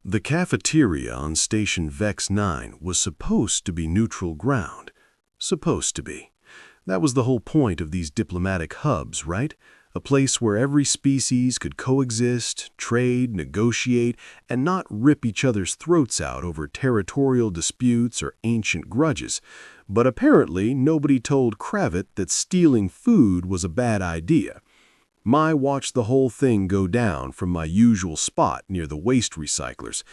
The cafeteria on Station Vex 9 was supposed to be neutral ground. Supposed to be. That was the whole point of these diplomatic hubs, right? A place where every species could coexist, trade, negotiate, and not rip each other's throats out over territorial disputes or ancient grudges. But apparently nobody told Kravit that stealing food was a bad idea. Mai watched the whole thing go down from my usual spot near the waste recyclers.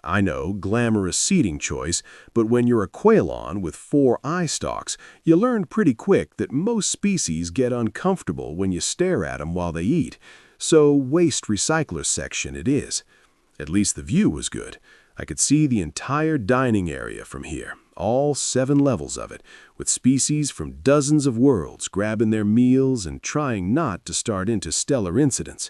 I know, glamorous seating choice, but when you're a Quailon with 4 eye stalks, you learn pretty quick that most species get uncomfortable when you stare at them while they eat. So waste recyclers section it is. At least the view was good. I could see the entire dining area from here, all 7 levels of it, with species from dozens of worlds grabbing their meals and trying not to start into stellar incidents.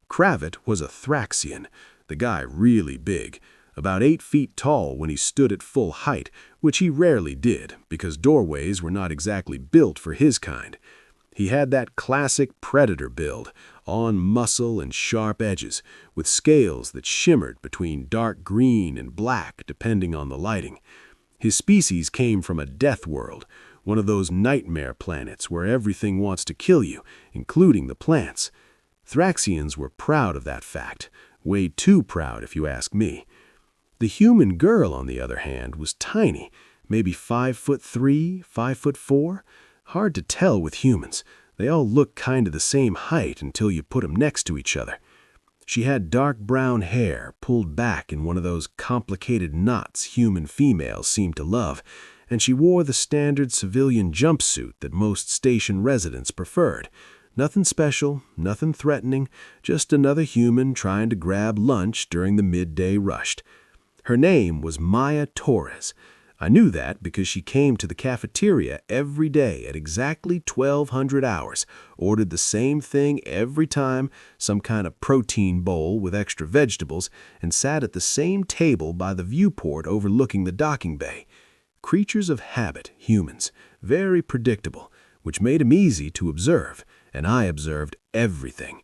Kravit was a Thraxian, the guy really big, about 8 feet tall when he stood at full height, which he rarely did because doorways were not exactly built for his kind. He had that classic predator build, on muscle and sharp edges, with scales that shimmered between dark green and black depending on the lighting. His species came from a death world, one of those nightmare planets where everything wants to kill you, including the plants. Thraxians were proud of that fact, way too proud if you ask me. The human girl, on the other hand, was tiny, maybe 5'3", 5'4". Hard to tell with humans. They all look kind of the same height until you put them next to each other. She had dark brown hair pulled back in one of those complicated knots human females seem to love, and she wore the standard civilian jumpsuit that most station residents preferred. Nothing special, nothing threatening, just another human trying to grab lunch during the midday rush. Her name was Maya Torres. I knew that because she came to the cafeteria every day at exactly 1200 hours, ordered the same thing every time, some kind of protein bowl with extra vegetables, and sat at the same table by the viewport overlooking the docking bay. Creatures of habit, humans, very predictable, which made them easy to observe, and I observed everything.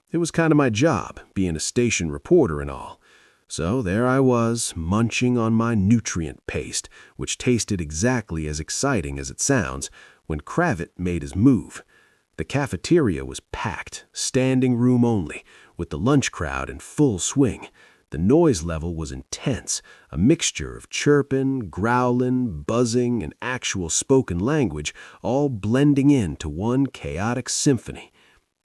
It was kind of my job, being a station reporter and all. So there I was, munching on my nutrient paste, which tasted exactly as exciting as it sounds, when Kravit made his move. The cafeteria was packed, standing room only, with the lunch crowd in full swing. The noise level was intense, a mixture of chirping, growling, buzzing, and actual spoken language, all blending into one chaotic symphony.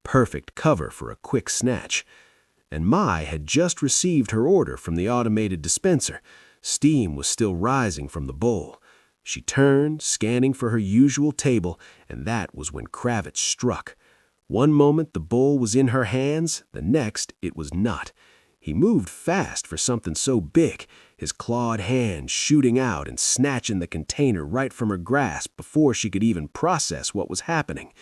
Perfect cover for a quick snatch. And Mai had just received her order from the automated dispenser. Steam was still rising from the bowl. She turned, scanning for her usual table, and that was when Kravit struck. One moment the bowl was in her hands, the next it was not. He moved fast for something so big, his clawed hand shooting out and snatching the container right from her grasp before she could even process what was happening.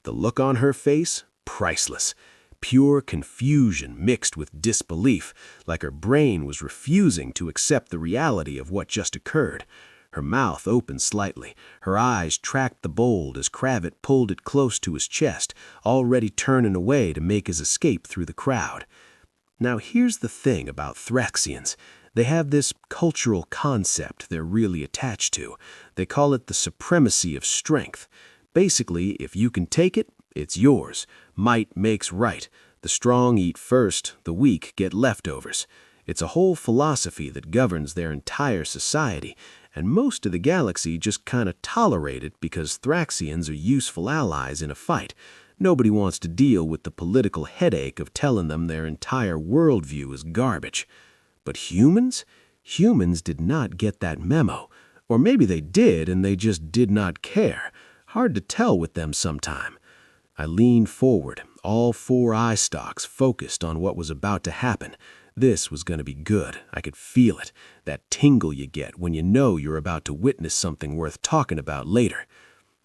The look on her face, priceless. Pure confusion mixed with disbelief, like her brain was refusing to accept the reality of what just occurred. Her mouth opened slightly, her eyes tracked the bowl as Kravit pulled it close to his chest, already turning away to make his escape through the crowd. Now here's the thing about Thraxians. They have this cultural concept they're really attached to. They call it the supremacy of strength. Basically, if you can take it, it's yours. Might makes right. The strong eat first, the weak get leftovers. It's a whole philosophy that governs their entire society, and most of the galaxy just kind of tolerate it because Thraxians are useful allies in a fight. Nobody wants to deal with the political headache of telling them their entire worldview is garbage. But humans? Humans did not get that memo. Or maybe they did and they just did not care. Hard to tell with them sometime. I leaned forward, all 4 eye stalks focused on what was about to happen. This was going to be good. I could feel it, that tingle you get when you know you're about to witness something worth talking about later.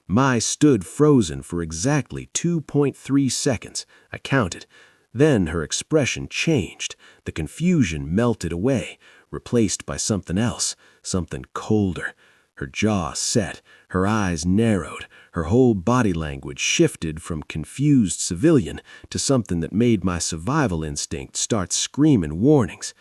Mai stood frozen for exactly 2.3 seconds. I counted. Then her expression changed. The confusion melted away, replaced by something else, something colder. Her jaw set, her eyes narrowed, her whole body language shifted from confused civilian to something that made my survival instinct start screaming warnings.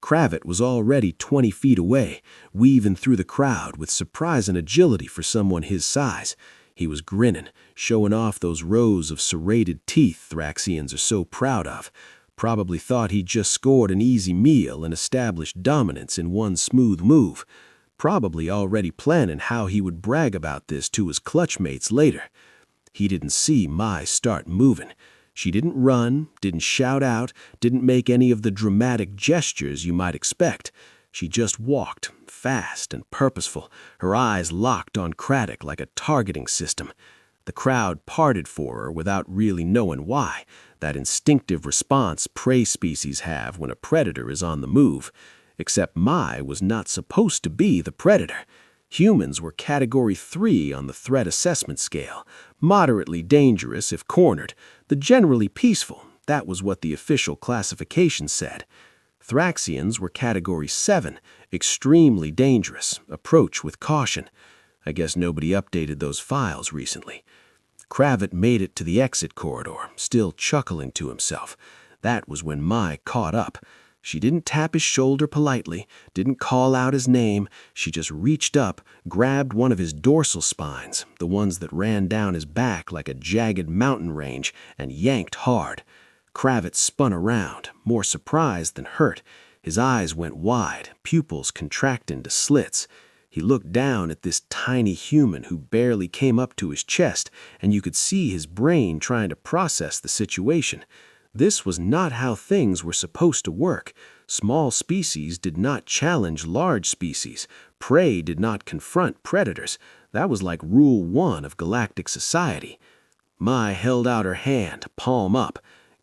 Kravitz was already 20 feet away, weaving through the crowd with surprise and agility for someone his size. He was grinning, showing off those rows of serrated teeth Thraxians are so proud of. Probably thought he'd just scored an easy meal and established dominance in one smooth move. Probably already planning how he would brag about this to his clutchmates later. He didn't see Mai start moving. She didn't run, didn't shout out, didn't make any of the dramatic gestures you might expect. She just walked, fast and purposeful, her eyes locked on Craddock like a targeting system. The crowd parted for her without really knowing why, that instinctive response prey species have when a predator is on the move. Except Mai was not supposed to be the predator. Humans were Category 3 on the threat assessment scale, moderately dangerous if cornered, but generally peaceful. That was what the official classification said. Thraxians were Category 7, extremely dangerous, approach with caution. I guess nobody updated those files recently. Kravitz made it to the exit corridor, still chuckling to himself. That was when Mai caught up. She didn't tap his shoulder politely, didn't call out his name. She just reached up, grabbed one of his dorsal spines, the ones that ran down his back like a jagged mountain range, and yanked hard. Kravitz spun around, more surprised than hurt. His eyes went wide, pupils contracting to slits. He looked down at this tiny human who barely came up to his chest, and you could see his brain trying to process the situation. This was not how things were supposed to work. Small species did not challenge large species. Prey did not confront predators. That was like Rule 1 of Galactic society. Mai held out her hand, palm up.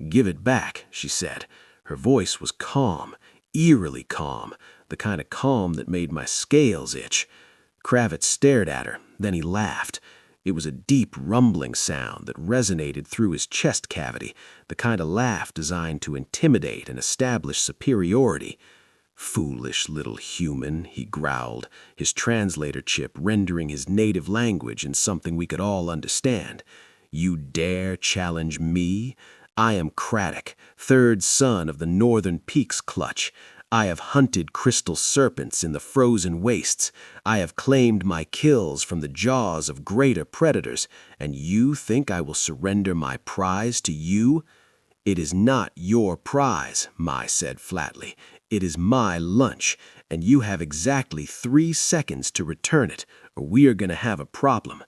"Give it back," she said. Her voice was calm, eerily calm, the kind of calm that made my scales itch. Kravitz stared at her, then he laughed. It was a deep rumbling sound that resonated through his chest cavity, the kind of laugh designed to intimidate and establish superiority. "Foolish little human," he growled, his translator chip rendering his native language in something we could all understand. "You dare challenge me? I am Craddock, third son of the Northern Peaks Clutch. I have hunted crystal serpents in the frozen wastes. I have claimed my kills from the jaws of greater predators, and you think I will surrender my prize to you?" "It is not your prize," Mai said flatly. "It is my lunch, and you have exactly 3 seconds to return it, or we are going to have a problem."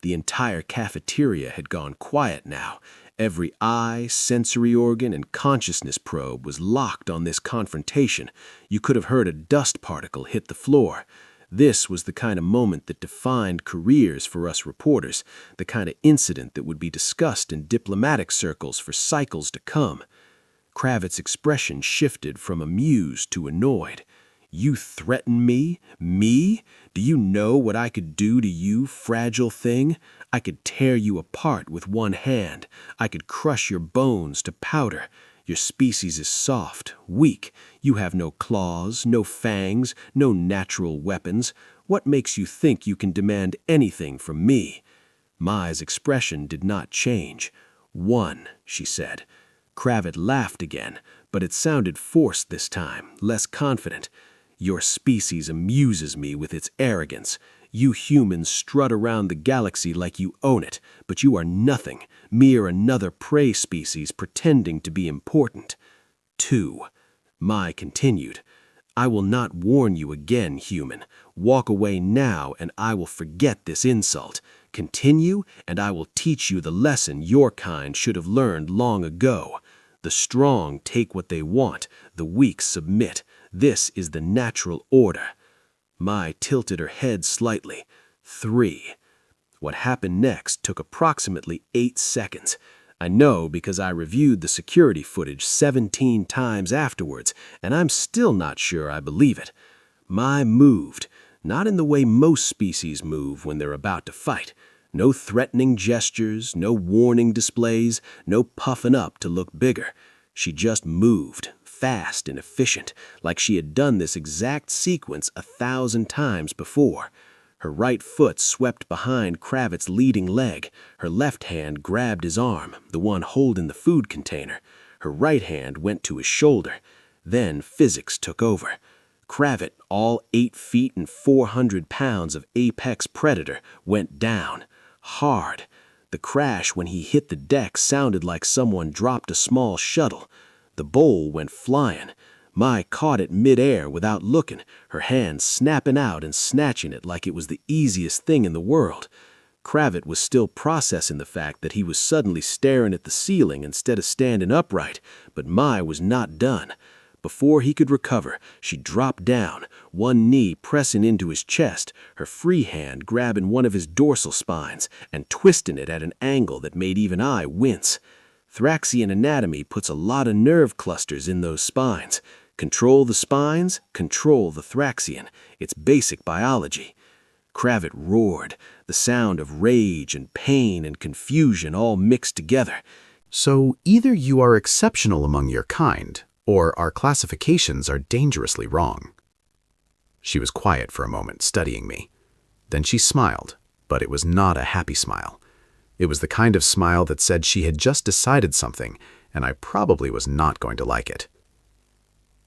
The entire cafeteria had gone quiet now. Every eye, sensory organ, and consciousness probe was locked on this confrontation. You could have heard a dust particle hit the floor. This was the kind of moment that defined careers for us reporters, the kind of incident that would be discussed in diplomatic circles for cycles to come. Kravitz's expression shifted from amused to annoyed. "You threaten me? Me? Do you know what I could do to you, fragile thing? I could tear you apart with one hand. I could crush your bones to powder. Your species is soft, weak. You have no claws, no fangs, no natural weapons. What makes you think you can demand anything from me?" Mai's expression did not change. "One," she said. Kravitz laughed again, but it sounded forced this time, less confident. "Your species amuses me with its arrogance. You humans strut around the galaxy like you own it, but you are nothing, mere another prey species pretending to be important." 2. Mai continued. "I will not warn you again, human. Walk away now, and I will forget this insult. Continue, and I will teach you the lesson your kind should have learned long ago. The strong take what they want, the weak submit. This is the natural order." Mai tilted her head slightly. 3. What happened next took approximately 8 seconds. I know because I reviewed the security footage 17 times afterwards, and I'm still not sure I believe it. Mai moved, not in the way most species move when they're about to fight. No threatening gestures, no warning displays, no puffing up to look bigger. She just moved, fast and efficient, like she had done this exact sequence 1,000 times before. Her right foot swept behind Kravitz's leading leg. Her left hand grabbed his arm, the one holding the food container. Her right hand went to his shoulder. Then physics took over. Kravit, all 8 feet and 400 pounds of apex predator, went down. Hard. The crash when he hit the deck sounded like someone dropped a small shuttle. The bowl went flying. Mai caught it mid-air without looking, her hand snapping out and snatching it like it was the easiest thing in the world. Kravit was still processing the fact that he was suddenly staring at the ceiling instead of standing upright, but Mai was not done. Before he could recover, she dropped down, one knee pressing into his chest, her free hand grabbing one of his dorsal spines and twisting it at an angle that made even I wince. Thraxian anatomy puts a lot of nerve clusters in those spines. Control the spines, control the Thraxian. It's basic biology. Kravit roared, the sound of rage and pain and confusion all mixed together. So either you are exceptional among your kind, or our classifications are dangerously wrong. She was quiet for a moment, studying me. Then she smiled, but it was not a happy smile. It was the kind of smile that said she had just decided something, and I probably was not going to like it.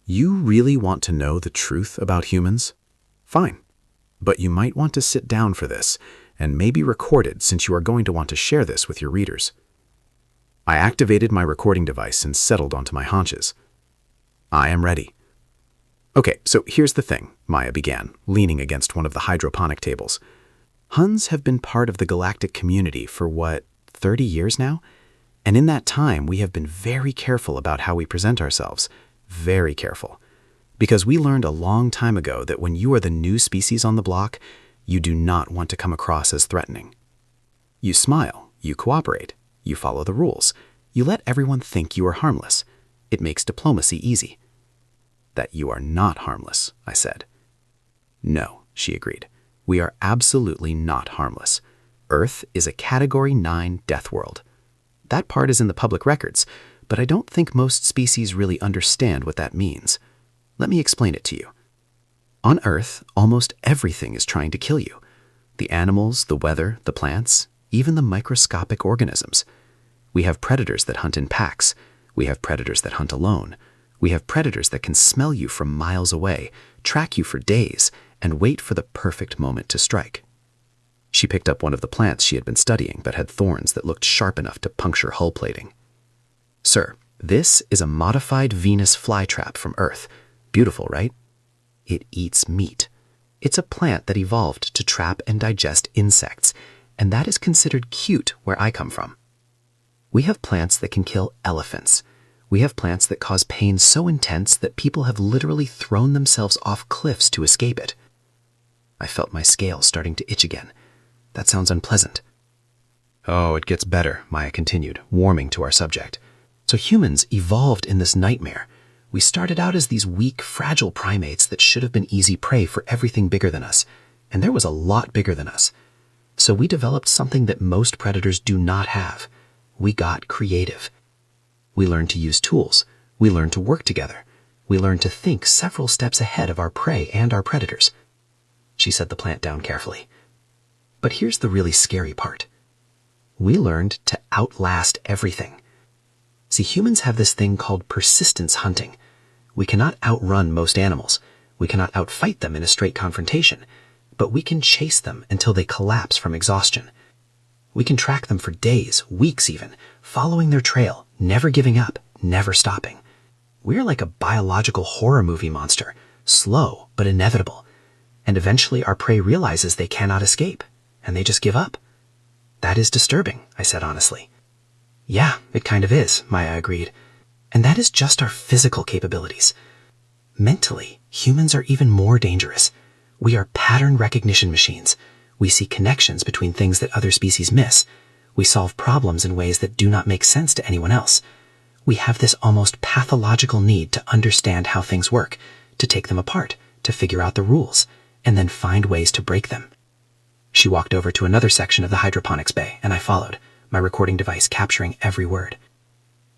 You really want to know the truth about humans? Fine. But you might want to sit down for this, and maybe record it since you are going to want to share this with your readers. I activated my recording device and settled onto my haunches. I am ready. Okay, so here's the thing, Maya began, leaning against one of the hydroponic tables. Huns have been part of the Galactic community for, 30 years now? And in that time, we have been very careful about how we present ourselves. Very careful. Because we learned a long time ago that when you are the new species on the block, you do not want to come across as threatening. You smile, you cooperate, you follow the rules, you let everyone think you are harmless. It makes diplomacy easy. That you are not harmless, I said. No, she agreed. We are absolutely not harmless. Earth is a Category 9 death world. That part is in the public records, but I don't think most species really understand what that means. Let me explain it to you. On Earth, almost everything is trying to kill you. The animals, the weather, the plants, even the microscopic organisms. We have predators that hunt in packs. We have predators that hunt alone. We have predators that can smell you from miles away, track you for days, and wait for the perfect moment to strike. She picked up one of the plants she had been studying but had thorns that looked sharp enough to puncture hull plating. Sir, this is a modified Venus flytrap from Earth. Beautiful, right? It eats meat. It's a plant that evolved to trap and digest insects, and that is considered cute where I come from. We have plants that can kill elephants. We have plants that cause pain so intense that people have literally thrown themselves off cliffs to escape it. I felt my scales starting to itch again. That sounds unpleasant. Oh, it gets better, Maya continued, warming to our subject. So humans evolved in this nightmare. We started out as these weak, fragile primates that should have been easy prey for everything bigger than us, and there was a lot bigger than us. So we developed something that most predators do not have. We got creative. We learned to use tools. We learned to work together. We learned to think several steps ahead of our prey and our predators. She set the plant down carefully. But here's the really scary part. We learned to outlast everything. See, humans have this thing called persistence hunting. We cannot outrun most animals. We cannot outfight them in a straight confrontation. But we can chase them until they collapse from exhaustion. We can track them for days, weeks even, following their trail, never giving up, never stopping. We're like a biological horror movie monster, slow but inevitable. And eventually our prey realizes they cannot escape, and they just give up. That is disturbing, I said honestly. Yeah, it kind of is, Maya agreed. And that is just our physical capabilities. Mentally, humans are even more dangerous. We are pattern recognition machines. We see connections between things that other species miss. We solve problems in ways that do not make sense to anyone else. We have this almost pathological need to understand how things work, to take them apart, to figure out the rules, and then find ways to break them. She walked over to another section of the hydroponics bay, and I followed, my recording device capturing every word.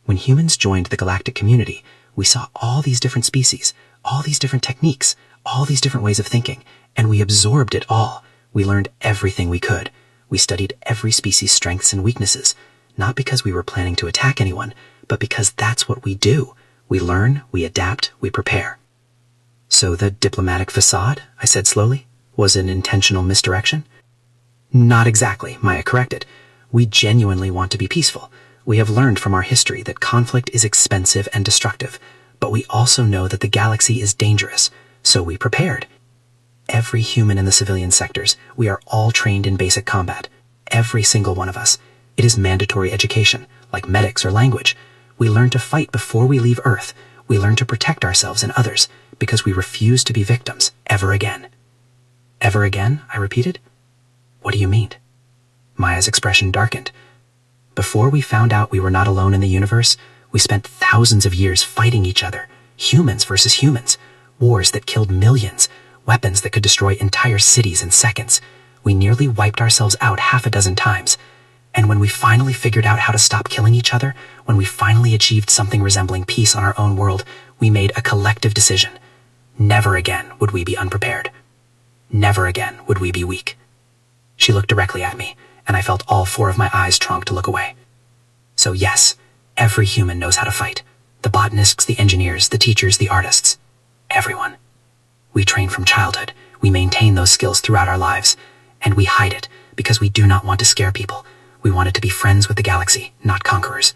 When humans joined the galactic community, we saw all these different species, all these different techniques, all these different ways of thinking, and we absorbed it all. We learned everything we could. We studied every species' strengths and weaknesses, not because we were planning to attack anyone, but because that's what we do. We learn, we adapt, we prepare. So the diplomatic facade, I said slowly, was an intentional misdirection? Not exactly, Maya corrected. We genuinely want to be peaceful. We have learned from our history that conflict is expensive and destructive, but we also know that the galaxy is dangerous, so we prepared. Every human in the civilian sectors, we are all trained in basic combat. Every single one of us. It is mandatory education, like medics or language. We learn to fight before we leave Earth. We learn to protect ourselves and others, because we refuse to be victims ever again. Ever again? I repeated. What do you mean? Maya's expression darkened. Before we found out we were not alone in the universe, we spent thousands of years fighting each other, humans versus humans, wars that killed millions, weapons that could destroy entire cities in seconds. We nearly wiped ourselves out 6 times. And when we finally figured out how to stop killing each other, when we finally achieved something resembling peace on our own world, we made a collective decision. Never again would we be unprepared. Never again would we be weak. She looked directly at me, and I felt all 4 of my eyes trunk to look away. So yes, every human knows how to fight. The botanists, the engineers, the teachers, the artists. Everyone. We train from childhood. We maintain those skills throughout our lives. And we hide it because we do not want to scare people. We wanted to be friends with the galaxy, not conquerors.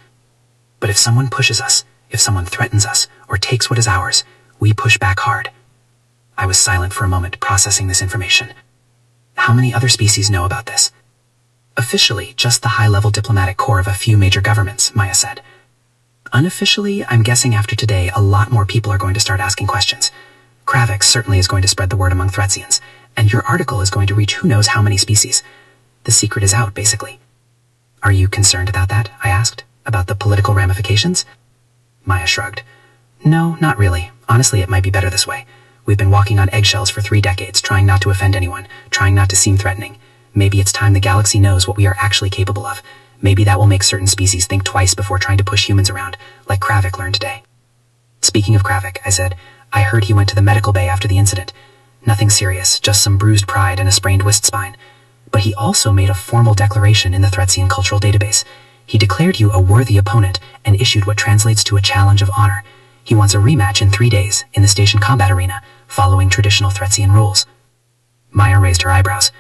But if someone pushes us, if someone threatens us, or takes what is ours, we push back hard. I was silent for a moment, processing this information. How many other species know about this? Officially, just the high-level diplomatic corps of a few major governments, Maya said. Unofficially, I'm guessing after today, a lot more people are going to start asking questions. Kravik certainly is going to spread the word among Thretsians, and your article is going to reach who knows how many species. The secret is out, basically. Are you concerned about that? I asked. About the political ramifications? Maya shrugged. No, not really. Honestly, it might be better this way. We've been walking on eggshells for 3 decades, trying not to offend anyone, trying not to seem threatening. Maybe it's time the galaxy knows what we are actually capable of. Maybe that will make certain species think twice before trying to push humans around, like Kravik learned today. Speaking of Kravik, I said, I heard he went to the medical bay after the incident. Nothing serious, just some bruised pride and a sprained wrist spine. But he also made a formal declaration in the Thretsian cultural database. He declared you a worthy opponent and issued what translates to a challenge of honor. He wants a rematch in 3 days in the station combat arena, following traditional Thretsian rules. Maya raised her eyebrows.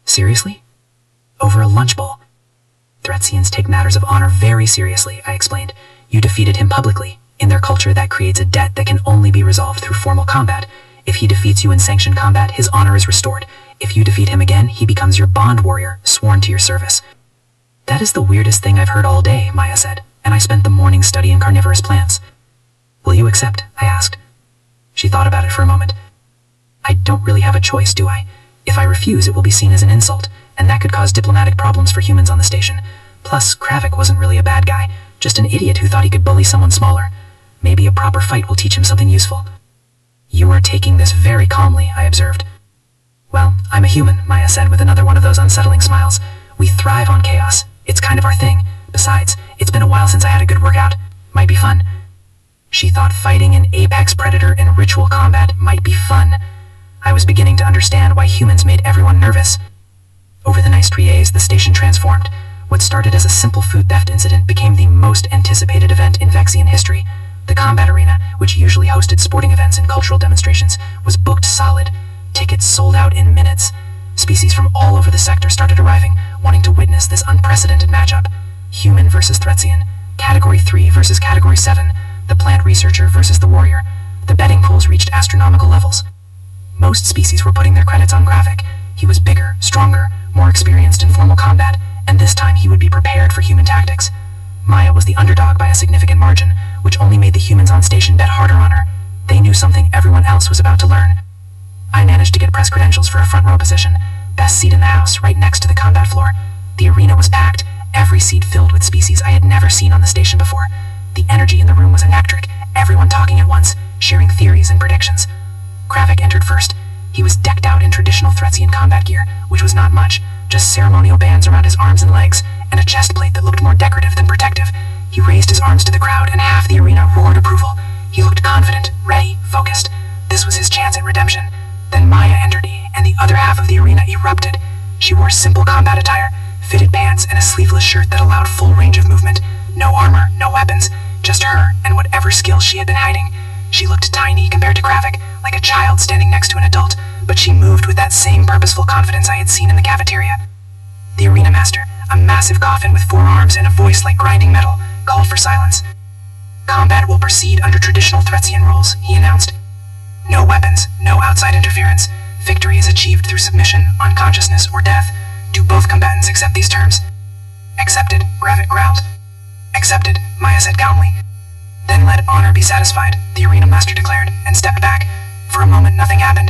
Seriously? Over a lunch bowl? Thretsians take matters of honor very seriously, I explained. You defeated him publicly. In their culture, that creates a debt that can only be resolved through formal combat. If he defeats you in sanctioned combat, his honor is restored. If you defeat him again, he becomes your bond warrior, sworn to your service. That is the weirdest thing I've heard all day, Maya said, and I spent the morning studying carnivorous plants. Will you accept? I asked. She thought about it for a moment. I don't really have a choice, do I? If I refuse, it will be seen as an insult, and that could cause diplomatic problems for humans on the station. Plus, Kravik wasn't really a bad guy, just an idiot who thought he could bully someone smaller. Maybe a proper fight will teach him something useful. You are taking this very calmly, I observed. Well, I'm a human, Maya said with another one of those unsettling smiles. We thrive on chaos. It's kind of our thing. Besides, it's been a while since I had a good workout. Might be fun. She thought fighting an apex predator in ritual combat might be fun. I was beginning to understand why humans made everyone nervous. Over the next 3 days, the station transformed. What started as a simple food theft incident became the most anticipated event in Vexian history. The combat arena, which usually hosted sporting events and cultural demonstrations, was booked solid. Tickets sold out in minutes. Species from all over the sector started arriving, wanting to witness this unprecedented matchup. Human versus Thretsian, Category 3 versus Category 7, the plant researcher versus the warrior. The betting pools reached astronomical levels. Most species were putting their credits on Kravik. He was bigger, stronger, more experienced in formal combat, and this time he would be prepared for human tactics. Maya was the underdog by a significant margin, which only made the humans on station bet harder on her. They knew something everyone else was about to learn. I managed to get press credentials for a front row position, best seat in the house, right next to the combat floor. The arena was packed, every seat filled with species I had never seen on the station before. The energy in the room was electric, everyone talking at once, sharing theories and predictions. Kravik entered first. He was decked out in traditional Thretsian combat gear, which was not much, just ceremonial bands around his arms and legs, and a chest plate that looked more decorative than protective. He raised his arms to the crowd, and half the arena roared approval. He looked confident, ready, focused. This was his chance at redemption. Then Maya entered, and the other half of the arena erupted. She wore simple combat attire, fitted pants, and a sleeveless shirt that allowed full range of movement. No armor, no weapons, Just her and whatever skills she had been hiding. She looked tiny compared to Gravik, like a child standing next to an adult, but she moved with that same purposeful confidence I had seen in the cafeteria. The arena master, a massive coffin with 4 arms and a voice like grinding metal, called for silence. Combat will proceed under traditional Thretsian rules, he announced. No weapons, no outside interference. Victory is achieved through submission, unconsciousness, or death. Do both combatants accept these terms? Accepted, Gravik growled. Accepted, Maya said calmly. Then let honor be satisfied, the arena master declared, and stepped back. For a moment nothing happened.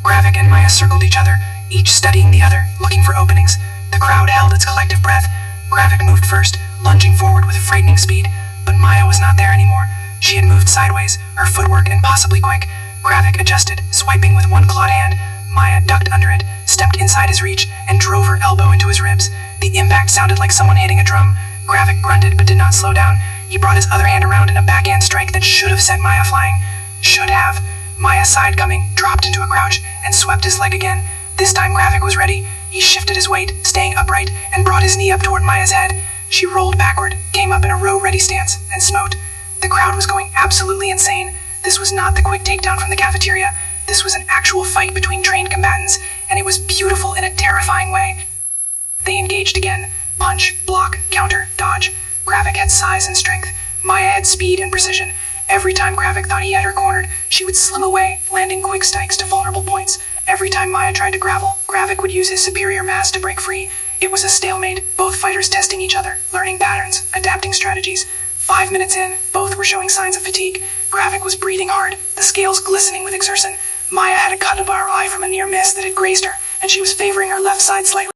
Gravik and Maya circled each other, each studying the other, looking for openings. The crowd held its collective breath. Gravik moved first, lunging forward with frightening speed, but Maya was not there anymore. She had moved sideways, her footwork impossibly quick. Gravik adjusted, swiping with one clawed hand. Maya ducked under it, stepped inside his reach, and drove her elbow into his ribs. The impact sounded like someone hitting a drum. Gravik grunted but did not slow down. He brought his other hand around in a backhand strike that should have sent Maya flying. Should have. Maya sighed coming, dropped into a crouch, and swept his leg again. This time Gravik was ready. He shifted his weight, staying upright, and brought his knee up toward Maya's head. She rolled backward, came up in a row-ready stance, and smote. The crowd was going absolutely insane. This was not the quick takedown from the cafeteria. This was an actual fight between trained combatants, and it was beautiful in a terrifying way. They engaged again. Punch, block, counter, dodge. Gravik had size and strength. Maya had speed and precision. Every time Gravik thought he had her cornered, she would slim away, landing quick strikes to vulnerable points. Every time Maya tried to grapple, Gravik would use his superior mass to break free. It was a stalemate, both fighters testing each other, learning patterns, adapting strategies. 5 minutes in, both were showing signs of fatigue. Gravik was breathing hard, the scales glistening with exertion. Maya had a cut above her eye from a near miss that had grazed her, and she was favoring her left side slightly.